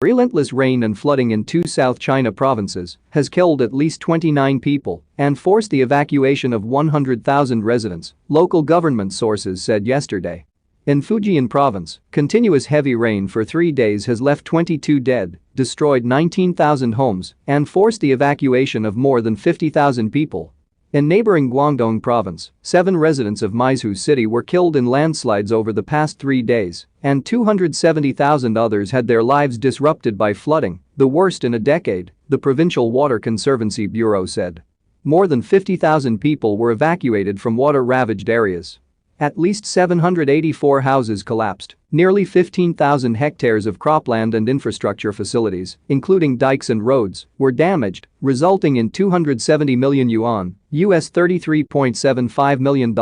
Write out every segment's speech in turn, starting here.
Relentless rain and flooding in two South China provinces has killed at least 29 people and forced the evacuation of 100,000 residents, local government sources said yesterday. In Fujian province, continuous heavy rain for 3 days has left 22 dead, destroyed 19,000 homes, and forced the evacuation of more than 50,000 people. In neighboring Guangdong province, 7 residents of Maizhou city were killed in landslides over the past 3 days, and 270,000 others had their lives disrupted by flooding, the worst in a decade, the Provincial Water Conservancy Bureau said. More than 50,000 people were evacuated from water-ravaged areas. At least 784 houses collapsed, nearly 15,000 hectares of cropland and infrastructure facilities, including dikes and roads, were damaged, resulting in 270 million yuan (US $33.75 million)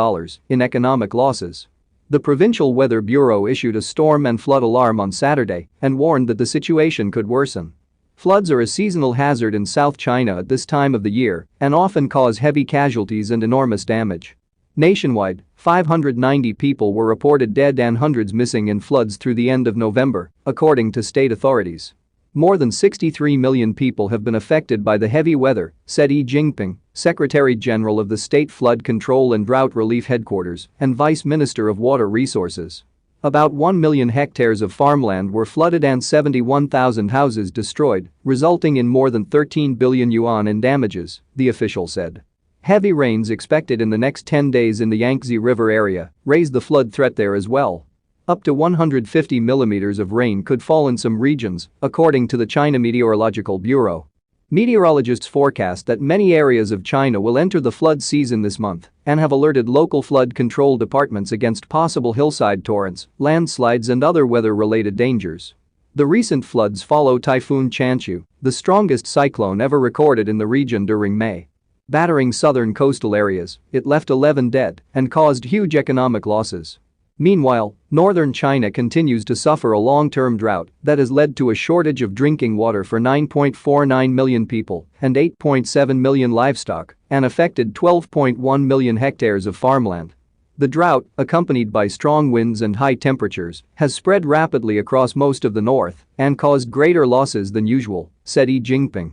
in economic losses. The Provincial Weather Bureau issued a storm and flood alarm on Saturday and warned that the situation could worsen. Floods are a seasonal hazard in South China at this time of the year and often cause heavy casualties and enormous damage. Nationwide, 590 people were reported dead and hundreds missing in floods through the end of November, according to state authorities. More than 63 million people have been affected by the heavy weather, said Xi Jinping, Secretary General of the State Flood Control and Drought Relief Headquarters and Vice Minister of Water Resources. About 1 million hectares of farmland were flooded and 71,000 houses destroyed, resulting in more than 13 billion yuan in damages, the official said. Heavy rains expected in the next 10 days in the Yangtze River area raised the flood threat there as well. Up to 150 millimeters of rain could fall in some regions, according to the China Meteorological Bureau. Meteorologists forecast that many areas of China will enter the flood season this month and have alerted local flood control departments against possible hillside torrents, landslides and other weather-related dangers. The recent floods follow Typhoon Chanshu, the strongest cyclone ever recorded in the region during May. Battering southern coastal areas, it left 11 dead and caused huge economic losses. Meanwhile, northern China continues to suffer a long-term drought that has led to a shortage of drinking water for 9.49 million people and 8.7 million livestock and affected 12.1 million hectares of farmland. The drought, accompanied by strong winds and high temperatures, has spread rapidly across most of the north and caused greater losses than usual, said Xi Jinping.